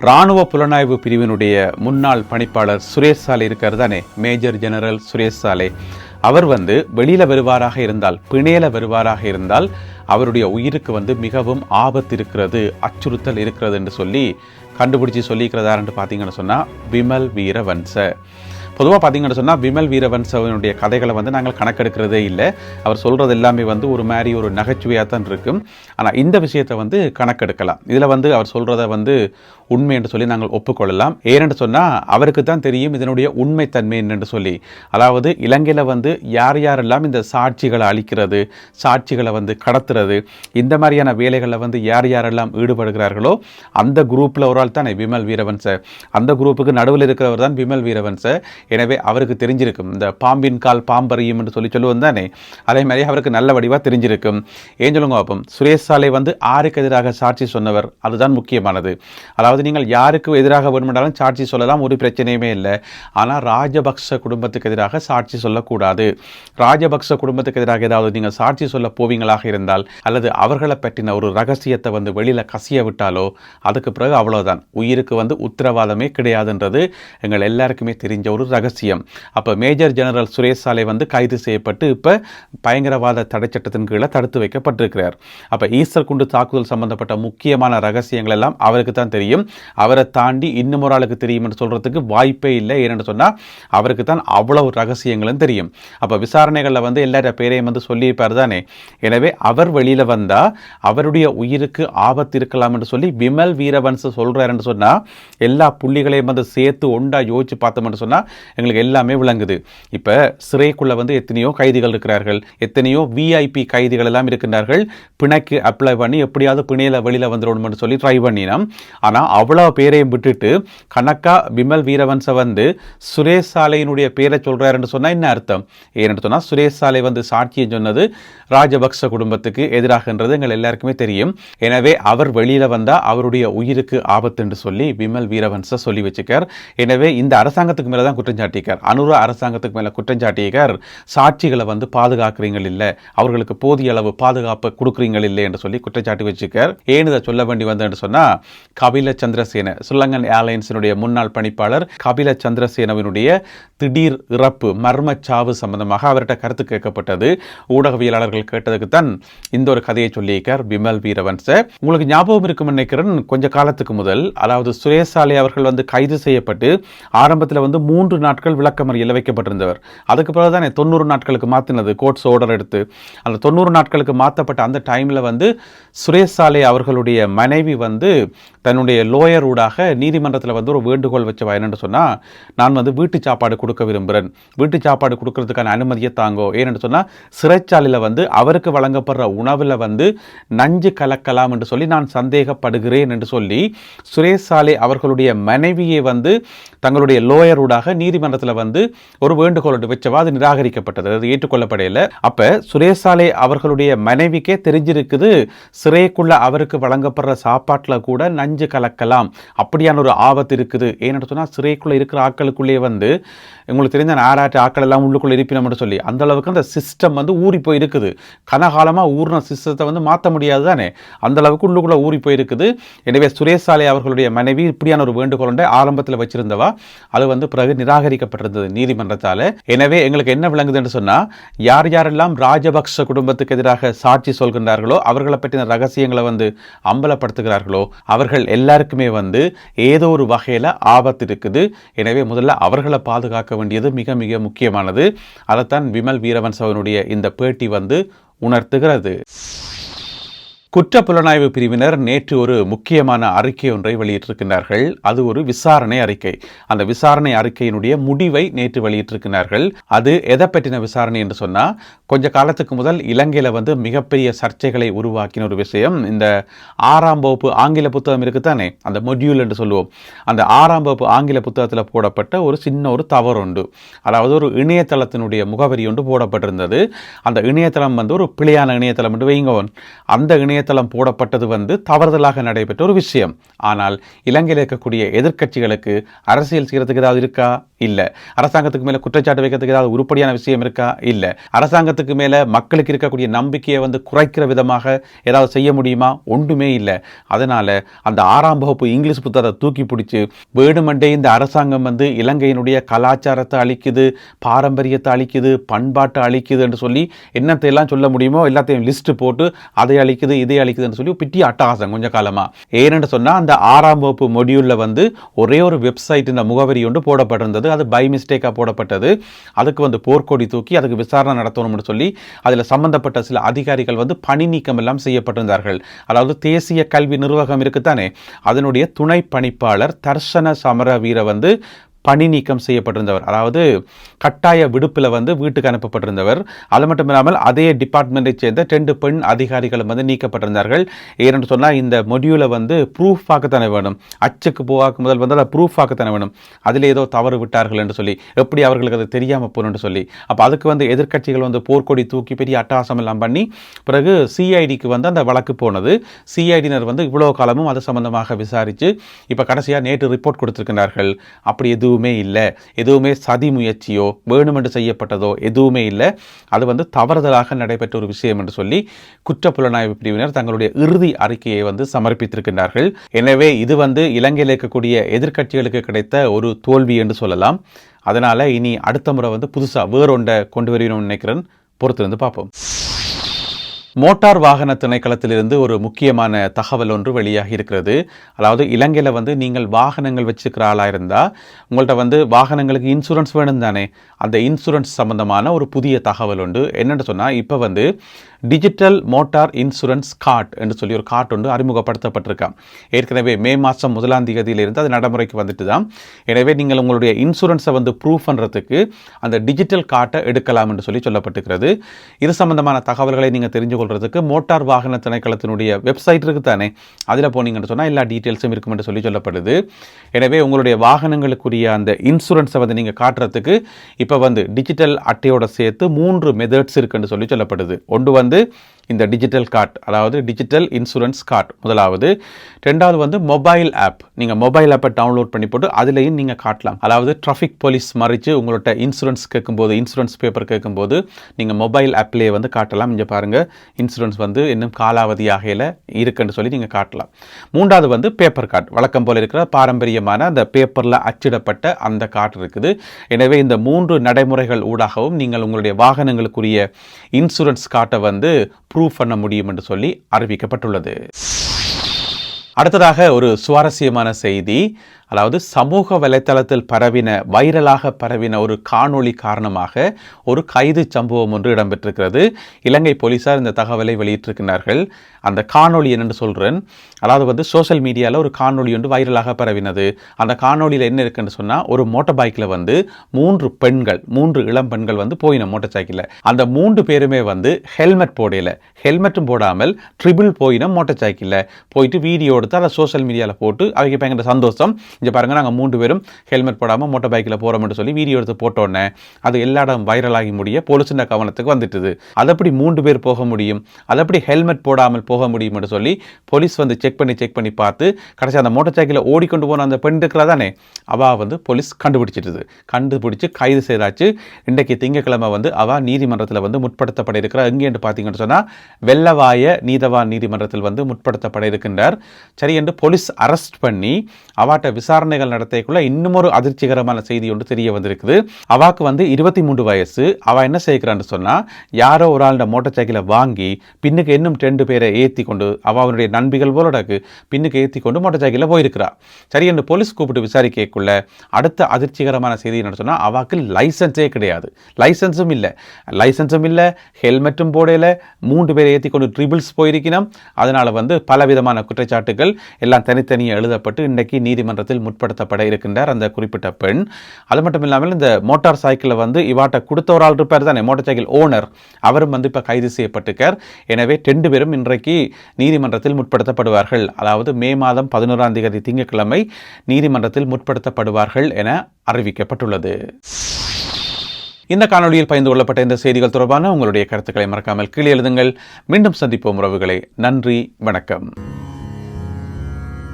இராணுவ புலனாய்வு பிரிவினுடைய முன்னாள் பணிப்பாளர் சுரேஷ் சாலை இருக்கார் தானே, மேஜர் ஜெனரல் சுரேஷ் சாலை. அவர் வெளியில வருவாராக இருந்தால், பிணையில வருவாராக இருந்தால் அவருடைய உயிருக்கு மிகவும் ஆபத்து இருக்கிறது, அச்சுறுத்தல் இருக்கிறது என்று சொல்லி கண்டுபிடிச்சி சொல்லிக்கிறதாருன்னு பார்த்தீங்கன்னு சொன்னால் விமல் வீரவன்ச. பொதுவாக பார்த்தீங்கன்னு சொன்னால் விமல் வீரவன்சவனுடைய கதைகளை நாங்கள் கணக்கெடுக்கிறதே இல்லை. அவர் சொல்கிறது எல்லாமே ஒரு மாதிரி ஒரு நகைச்சுவையாக தான் இருக்கும். ஆனால் இந்த விஷயத்தை கணக்கெடுக்கலாம். இதில் அவர் சொல்கிறத உண்மை என்று சொல்லி நாங்கள் ஒப்புக்கொள்ளலாம். ஏனென்று சொன்னால் அவருக்கு தான் தெரியும் இதனுடைய உண்மைத்தன்மை என்னென்று சொல்லி. அதாவது இலங்கையில் யார் யாரெல்லாம் இந்த சாட்சிகளை அளிக்கிறது, சாட்சிகளை கடத்துறது, இந்த மாதிரியான வேலைகளில் யார் யாரெல்லாம் ஈடுபடுகிறார்களோ அந்த குரூப்பில் ஒரு ஆள் தானே விமல் வீரவன்ச. அந்த குரூப்புக்கு நடுவில் இருக்கிறவர் தான் விமல் வீரவன்ச. எனவே அவருக்கு தெரிஞ்சிருக்கும் இந்த பாம்பின் கால் பாம்பறியும் என்று சொல்லுவோம் தானே, அதே மாதிரி அவருக்கு நல்ல வடிவாக தெரிஞ்சிருக்கும். ஏன் சொல்லுங்க பார்ப்போம். சுரேஷ் சாலை ஆருக்கு எதிராக சாட்சி சொன்னவர், அதுதான் முக்கியமானது. அதாவது நீங்கள் யாருக்கு எதிராக வேணுமென்றாலும் சாட்சி சொல்லலாம், ஒரு பிரச்சனையுமே இல்லை. ஆனால் ராஜபக்ச குடும்பத்துக்கு எதிராக சாட்சி சொல்லக்கூடாது. ராஜபக்ச குடும்பத்துக்கு எதிராக ஏதாவது நீங்கள் சாட்சி சொல்ல போவீங்களாக இருந்தால், அல்லது அவர்களை பற்றின ஒரு ரகசியத்தை வெளியில் கசிய விட்டாலோ அதுக்கு பிறகு அவ்வளோதான், உயிருக்கு உத்தரவாதமே கிடையாதுன்றது எங்கள் எல்லாருக்குமே தெரிஞ்ச ஒரு ரகசியம். அப்போ மேஜர் ஜெனரல் சுரேஷ் சாலை கைது செய்யப்பட்டு இப்போ பயங்கரவாத தடை சட்டத்தின் கீழே தடுத்து வைக்கப்பட்டிருக்கிறார். அப்போ ஈஸ்டர் குண்டு தாக்குதல் சம்பந்தப்பட்ட முக்கியமான ரகசியங்கள் எல்லாம் அவருக்கு தான் தெரியும். அவரை தாண்டி இன்னும் ஒரு ஆளுக்கு தெரியும் என்று சொல்றதுக்கு வாய்ப்பே இல்லை. ஏன்னு சொன்னால் அவருக்கு தான் அவ்வளவு ரகசியங்களும் தெரியும். அப்போ விசாரணைகளில் எல்லார பேரையும் சொல்லியிருப்பார் தானே. எனவே அவர் வெளியில் வந்தால் அவருடைய உயிருக்கு ஆபத்து இருக்கலாம் என்று சொல்லி விமல் வீரவன்ச சொல்றார் என்று சொன்னால் எல்லா புள்ளிகளையும் சேர்த்து ஒண்டா யோசிச்சு பார்த்தோம்னு சொன்னால் எங்களுக்கு எல்லாமே விளங்குது. இப்போ சிறைக்குள்ள எத்தனையோ கைதிகள் இருக்கிறார்கள், எத்தனையோ விஐபி கைதிகள் எல்லாம் இருக்கின்றார்கள். பிணைக்கு அப்ளை பண்ணி எப்படியாவது பிணையில வெளியில் வந்துடணும்னு சொல்லி ட்ரை பண்ணினோம். ஆனால் அவ்வளோ பேரையும் விட்டுட்டு கணக்கா விமல் வீரவன்ச சுரேஷ் சாலையினுடைய பேரை சொல்றாருன்னு சொன்னால் என்ன அர்த்தம்? ஏன்னு சொன்னால் சுரேஷ் சாலை சாட்சியை சொன்னது ராஜபக்ச குடும்பத்துக்கு எதிராகன்றது எங்கள் எல்லாருக்குமே தெரியும். எனவே அவர் வெளியில வந்தால் அவருடைய உயிருக்கு ஆபத்து என்று சொல்லி விமல் வீரவன்ச சொல்லி வச்சுக்கார். எனவே இந்த அரசாங்கத்துக்கு மேலே தான் குற்றஞ்சாட்டிக்கார், அனுர அரசாங்கத்துக்கு மேலே குற்றஞ்சாட்டிக்கார். சாட்சிகளை பாதுகாக்கிறீங்க இல்லை, அவர்களுக்கு போதிய அளவு பாதுகாப்பு கொடுக்குறீங்க இல்லை என்று சொல்லி குற்றச்சாட்டி வச்சுக்கார். ஏன் இதை சொல்ல வேண்டி வந்தேன்னு சொன்னால், கபில சந்திரசேன, ஸ்ரீலங்கன் ஏர்லைன்ஸினுடைய முன்னாள் பணிப்பாளர் கபில சந்திரசேனவினுடைய திடீர் இறப்பு, மர்மச்சாவு சம்பந்தமாக அவர்கிட்ட கருத்து கேட்கப்பட்டது. ஊடகவியலாளர்கள் கேட்டதுக்கு தான் இந்த ஒரு கதையை சொல்லியிருக்கார் விமல் வீரவன்ச. உங்களுக்கு ஞாபகம் இருக்கும் நினைக்கிறேன், கொஞ்ச காலத்துக்கு முதல், அதாவது சுரேஷ் சாலை அவர்கள் கைது செய்யப்பட்டு ஆரம்பத்தில் 3 நாட்கள் விளக்கமறியலில் வைக்கப்பட்டிருந்தவர். அதுக்கு பிறகு தானே 90 நாட்களுக்கு மாற்றினது, கோர்ட்ஸ் ஆர்டர் எடுத்து. அந்த 90 நாட்களுக்கு மாற்றப்பட்ட அந்த டைமில் சுரேஷ் சாலை அவர்களுடைய மனைவி தன்னுடைய லோயர் ஊடாக நீதிமன்றத்தில் ஒரு வேண்டுகோள் வச்சவா. என்னென்னு சொன்னால், நான் வீட்டு சாப்பாடு கொடுக்க விரும்புகிறேன், வீட்டு சாப்பாடு கொடுக்கறதுக்கான அனுமதியை தாங்கோ. ஏன்னு சொன்னால் சிறைச்சாலையில் அவருக்கு வழங்கப்படுற உணவில் நஞ்சு கலக்கலாம் என்று சொல்லி நான் சந்தேகப்படுகிறேன் என்று சொல்லி சுரேஷ் சாலை அவர்களுடைய மனைவியை தங்களுடைய லோயர் ஊடாக நீதிமன்றத்தில் ஒரு வேண்டுகோள் வச்சவா. அது நிராகரிக்கப்பட்டது, அது ஏற்றுக்கொள்ளப்படையில. அப்ப சுரேஷ் சாலை அவர்களுடைய மனைவிக்கே தெரிஞ்சிருக்குது சிறைக்குள்ள அவருக்கு வழங்கப்படுற சாப்பாட்டில் கூட நஞ்சு கலக்கலாம், அப்படியான ஒரு ஆபத்து இருக்குது. ஏன்னு சொன்னால் சிறைக்குள்ள இருக்கிற ஆட்களுக்குள்ளே உங்களுக்கு தெரிஞ்ச ஆராய்ச்சி ஆக்கள் எல்லாம் உள்ளுக்குள்ள இருப்பினோம்னு சொல்லி அந்த அளவுக்கு அந்த சிஸ்டம் ஊறி போய் இருக்குது. கனகாலமாக ஊர்ன சிஸ்டத்தை மாற்ற முடியாது தானே, அந்த அளவுக்கு உள்ளுக்குள்ள ஊறி போய் இருக்குது. எனவே சுரேஷ் சாலை அவர்களுடைய மனைவி இப்படியான ஒரு வேண்டுகோள் ஆரம்பத்தில் வச்சிருந்தவா, அது பிறகு நிராகரிக்கப்பட்டிருந்தது நீதிமன்றத்தால். எனவே எங்களுக்கு என்ன விளங்குது என்று சொன்னால், யார் யாரெல்லாம் ராஜபக்ச குடும்பத்துக்கு எதிராக சாட்சி சொல்கின்றார்களோ, அவர்களை பற்றின ரகசியங்களை அம்பலப்படுத்துகிறார்களோ, அவர்கள் எல்லாருக்குமே ஏதோ ஒரு வகையில் ஆபத்து இருக்குது. எனவே முதல்ல அவர்களை பாதுகாக்க வேண்டியது மிக மிக முக்கியமானது. அதைத்தான் விமல் வீரவன்சவனுடைய இந்த பேட்டி உணர்த்துகிறது. குற்றப்புலனாய்வு பிரிவினர் நேற்று ஒரு முக்கியமான அறிக்கை ஒன்றை வெளியிட்டிருக்கிறார்கள். அது ஒரு விசாரணை அறிக்கை. அந்த விசாரணை அறிக்கையினுடைய முடிவை நேற்று வெளியிட்டிருக்கிறார்கள். அது எதை பற்றின விசாரணை என்று சொன்னால், கொஞ்ச காலத்துக்கு முதல் இலங்கையில் மிகப்பெரிய சர்ச்சைகளை உருவாக்கின ஒரு விஷயம், இந்த 6ஆம் வகுப்பு ஆங்கில புத்தகம் இருக்குத்தானே, அந்த மொடியூல் என்று சொல்லுவோம். அந்த 6ஆம் வகுப்பு ஆங்கில புத்தகத்தில் போடப்பட்ட ஒரு சின்ன ஒரு தவறு உண்டு. அதாவது ஒரு இணையதளத்தினுடைய முகவரி ஒன்று போடப்பட்டிருந்தது. அந்த இணையதளம் ஒரு பிழையான இணையதளம் என்று வைங்கோன். அந்த இணையதளம் போடப்பட்டது தவறுதலாக நடைபெற்ற ஒரு விஷயம். ஆனால் இலங்கையில் இருக்கக்கூடிய எதிர்க்கட்சிகளுக்கு அரசியல் செய்யறதுக்கு ஏதாவது இருக்கா? இல்லை. அரசாங்கத்துக்கு மேலே குற்றச்சாட்டு வைக்கிறதுக்கு ஏதாவது உருப்படியான விஷயம் இருக்கா? இல்லை. அரசாங்கத்துக்கு மேலே மக்களுக்கு இருக்கக்கூடிய நம்பிக்கையை குறைக்கிற விதமாக ஏதாவது செய்ய முடியுமா? ஒன்றுமே இல்லை. அதனால் அந்த 6ஆம் வகுப்பு இங்கிலீஷ் புத்தகத்தை தூக்கி பிடிச்சி வேணுமெண்டே இந்த அரசாங்கம் இலங்கையினுடைய கலாச்சாரத்தை அழிக்குது, பாரம்பரியத்தை அழிக்குது, பண்பாட்டை அழிக்குது என்று சொல்லி என்னத்தை எல்லாம் சொல்ல முடியுமோ எல்லாத்தையும் லிஸ்ட் போட்டு அதை அழிக்குது இதை அழிக்குதுன்னு சொல்லி பிட்டி அட்டகாசம் கொஞ்ச காலமாக. ஏன்னு சொன்னால் அந்த 6ஆம் வகுப்பு மொடியூலில் ஒரே ஒரு வெப்சைட் இந்த முகவரி ஒன்று போடப்பட்டிருந்தது. அது பை மிஸ்டேக்காக போடப்பட்டது. அதுக்கு போர்க்கொடி தூக்கி அதுக்கு விசாரணை நடத்தணும்னு சொல்லி அதில் சம்பந்தப்பட்ட சில அதிகாரிகள் பணி நீக்கம் எல்லாம் செய்யப்பட்டிருந்தார்கள். அதாவது தேசிய கல்வி நிர்வாகம் இருக்குத்தானே, அதனுடைய துணை பணிப்பாளர் தர்ஷன சமரவீர பணி நீக்கம் செய்யப்பட்டிருந்தவர். அதாவது கட்டாய விடுப்பில் வீட்டுக்கு அனுப்பப்பட்டிருந்தவர். அது மட்டும் இல்லாமல் அதே டிபார்ட்மெண்ட்டை சேர்ந்த 2 பெண் அதிகாரிகளும் நீக்கப்பட்டிருந்தார்கள். ஏனென்று சொன்னால் இந்த மொடியூலை ப்ரூஃப் ஆக்கத்தானே வேணும். அச்சுக்கு போவாக்கு முதல் அதை ப்ரூஃப் ஆக்கத்தானே வேணும். அதில் ஏதோ தவறு விட்டார்கள் என்று சொல்லி எப்படி அவர்களுக்கு அது தெரியாமல் போகணும்னு சொல்லி அப்போ அதுக்கு எதிர்க்கட்சிகள் போர்க்கொடி தூக்கி பெரிய அட்டகாசம் எல்லாம் பண்ணி பிறகு சிஐடிக்கு அந்த வழக்கு போனது. சிஐடியினர் இவ்வளோ காலமும் அது சம்பந்தமாக விசாரித்து இப்போ கடைசியாக நேற்று ரிப்போர்ட் கொடுத்திருக்கிறார்கள். அப்படி எதுவுமே இல்லை, எதுவுமே சதி முயற்சியோ வேணுமென்று செய்யப்பட்டதோ எதுவுமே இல்லை. அது தவறுதலாக நடைபெற்ற ஒரு விஷயம் என்று சொல்லி குற்றப்புலனாய்வு பிரிவினர் தங்களுடைய இறுதி அறிக்கையை சமர்ப்பித்திருக்கின்றார்கள். எனவே இது இலங்கையில் இருக்கக்கூடிய எதிர்க்கட்சிகளுக்கு கிடைத்த ஒரு தோல்வி என்று சொல்லலாம். அதனால இனி அடுத்த முறை புதுசாக வேறொன்றை கொண்டு வருவோம்னு நினைக்கிறேன். பொறுத்திருந்து பார்ப்போம். மோட்டார் வாகன திணைக்களத்திலிருந்து ஒரு முக்கியமான தகவல் ஒன்று வெளியாகி இருக்கிறது. அதாவது இலங்கையில் நீங்கள் வாகனங்கள் வச்சுக்கிற ஆளாக இருந்தால் உங்கள்கிட்ட வாகனங்களுக்கு இன்சூரன்ஸ் வேணும் தானே, அந்த இன்சூரன்ஸ் சம்பந்தமான ஒரு புதிய தகவல் உண்டு. என்னென்னு சொன்னால் இப்போ டிஜிட்டல் மோட்டார் இன்சூரன்ஸ் கார்டு என்று சொல்லி ஒரு கார்டு ஒன்று அறிமுகப்படுத்தப்பட்டிருக்கான். ஏற்கனவே மே மாதம் 1ஆம் தேதியிலிருந்து அது நடைமுறைக்கு வந்துட்டு தான். எனவே நீங்கள் உங்களுடைய இன்சூரன்ஸை ப்ரூஃப் பண்ணுறதுக்கு அந்த டிஜிட்டல் கார்டை எடுக்கலாம் என்று சொல்லி சொல்லப்பட்டிருக்கிறது. இது சம்பந்தமான தகவல்களை நீங்கள் தெரிஞ்சு கொள்றதுக்கு மோட்டார் வாகன திணைக்களத்தினுடைய வெப்சைட் இருக்குது தானே, அதில் போனீங்கன்னு சொன்னால் எல்லா டீட்டெயில்ஸும் இருக்கும் என்று சொல்லப்படுது. எனவே உங்களுடைய வாகனங்களுக்குரிய அந்த இன்சூரன்ஸை நீங்கள் காட்டுறதுக்கு இப்போ டிஜிட்டல் அட்டையோட சேர்த்து 3 மெத்தட்ஸ் இருக்குன்னு சொல்லப்படுது. ஒன்று இந்த டிஜிட்டல் கார்டு, அதாவது டிஜிட்டல் இன்சூரன்ஸ் கார்டு முதலாவது. ரெண்டாவது மொபைல் ஆப். நீங்கள் மொபைல் ஆப்பை டவுன்லோட் பண்ணி போட்டு அதுலேயும் நீங்கள் காட்டலாம். அதாவது டிராஃபிக் போலீஸ் மறித்து உங்கள்கிட்ட இன்சூரன்ஸ் கேட்கும்போது, இன்சூரன்ஸ் பேப்பர் கேட்கும்போது நீங்கள் மொபைல் ஆப்லேயே காட்டலாம். இங்கே பாருங்கள், இன்சூரன்ஸ் இன்னும் காலாவதியாகையில் இருக்குன்னு சொல்லி நீங்கள் காட்டலாம். மூன்றாவது பேப்பர் கார்டு. வழக்கம் போல் இருக்கிற பாரம்பரியமான அந்த பேப்பரில் அச்சிடப்பட்ட அந்த கார்டு இருக்குது. எனவே இந்த 3 நடைமுறைகள் ஊடாகவும் நீங்கள் உங்களுடைய வாகனங்களுக்குரிய இன்சூரன்ஸ் கார்டை ப்ரூஃப் பண்ண முடியும் என்று சொல்லி அறிவிக்கப்பட்டுள்ளது. அடுத்ததாக ஒரு சுவாரஸ்யமான செய்தி. அதாவது சமூக வலைத்தளத்தில் வைரலாக பரவின ஒரு காணொளி காரணமாக ஒரு கைது சம்பவம் ஒன்று இடம்பெற்றிருக்கிறது. இலங்கை போலீசார் இந்த தகவலை வெளியிட்டிருக்கிறார்கள். அந்த காணொளி என்னென்னு சொல்கிறேன். அதாவது சோஷியல் மீடியாவில் ஒரு காணொளி ஒன்று வைரலாக பரவினது. அந்த காணொலியில் என்ன இருக்குன்னு சொன்னால், ஒரு மோட்டார் பைக்கில் 3 இளம் பெண்கள் போயின மோட்டார் சைக்கிளில். அந்த 3 பேருமே ஹெல்மெட் போடையில், ஹெல்மெட்டும் போடாமல் ட்ரிபிள் போயின மோட்டார் சைக்கிளில் போயிட்டு வீடியோ எடுத்து அதை சோஷியல் மீடியாவில் போட்டு அவங்க பயங்கர சந்தோஷம். இங்கே பாருங்கள், நாங்கள் 3 பேரும் ஹெல்மெட் போடாமல் மோட்டார் பைக்கில் போகிறோம்னு சொல்லி வீடியோ எடுத்து போட்டோன்னே அது எல்லா இடம் வைரலாகி முடிய போலீஸின் கவனத்துக்கு வந்துட்டுது. அது எப்படி 3 பேர் போக முடியும், அது எப்படி ஹெல்மெட் போடாமல் போக முடியும்னு சொல்லி போலீஸ் செக் பண்ணி பார்த்து கடைசி அந்த மோட்டார் சைக்கிளை ஓடிக்கொண்டு போன அந்த பெண் இருக்கிறா தானே, அவள் போலீஸ் கண்டுபிடிச்சு கைது செய்தாச்சு. இன்றைக்கு திங்கட்கிழமை அவள் நீதிமன்றத்தில் முற்படுத்தப்பட இருக்கிறார். எங்கே என்று பார்த்தீங்கன்னு சொன்னால் வெள்ளவாய நீதவான் நீதிமன்றத்தில் முற்படுத்தப்பட இருக்கின்றார். சரி என்று போலீஸ் அரெஸ்ட் பண்ணி அவாட்ட விசாரணைகள் நடத்திக்குள்ள இன்னும் ஒரு அதிர்ச்சிகரமான செய்தி ஒன்று தெரிய வந்திருக்குது. அவாக்கு 23 வயசு. அவள் என்ன செய்கிறான்னு சொன்னால், யாரோ ஒரு ஆள் மோட்டார் சைக்கிளை வாங்கி பின்னுக்கு இன்னும் 2 பேரை ஏற்றி கொண்டு அவனுடைய நண்பிகள் போலடக்கு பின்னுக்கு ஏற்றி கொண்டு மோட்டார் சைக்கிளில் போயிருக்கிறார். சரி என்று போலீஸ் கூப்பிட்டு விசாரிக்கக்குள்ள அடுத்த அதிர்ச்சிகரமான செய்தி என்ன சொன்னால், அவாக்கு லைசன்ஸே கிடையாது. லைசன்ஸும் இல்லை, ஹெல்மெட்டும் போடையில் 3 பேரை ஏற்றி கொண்டு ட்ரிபிள்ஸ் போயிருக்கணும். அதனால் பலவிதமான குற்றச்சாட்டுகள் எல்லாம் தனித்தனியாக எழுதப்பட்டு இன்றைக்கு நீதிமன்றத்தில் முற்படுத்தப்பட இருக்கின்றார் அந்த குறிப்பிட்ட பெண். அது மட்டும் இல்லாமல் இந்த மோட்டார் சைக்கிளை இவாட்ட கொடுத்த ஒரு ஆள் இருப்பார் தானே, மோட்டார் சைக்கிள் ஓனர், அவரும் இப்போ கைது செய்யப்பட்டிருக்கார். எனவே 2 பேரும் இன்றைக்கு நீதிமன்றத்தில் முற்படுத்தப்படுவார்கள். அதாவது மே மாதம் 11ஆம் தேதி திங்கட்கிழமை நீதிமன்றத்தில் முற்படுத்தப்படுவார்கள் என அறிவிக்கப்பட்டுள்ளது. இந்த காணொலியில் பகிர்ந்து கொள்ளப்பட்ட இந்த செய்திகள் தொடர்பான உங்களுடைய கருத்துக்களை மறக்காமல் கீழே எழுதுங்கள். மீண்டும் சந்திப்போம் உறவுகளை. நன்றி, வணக்கம்.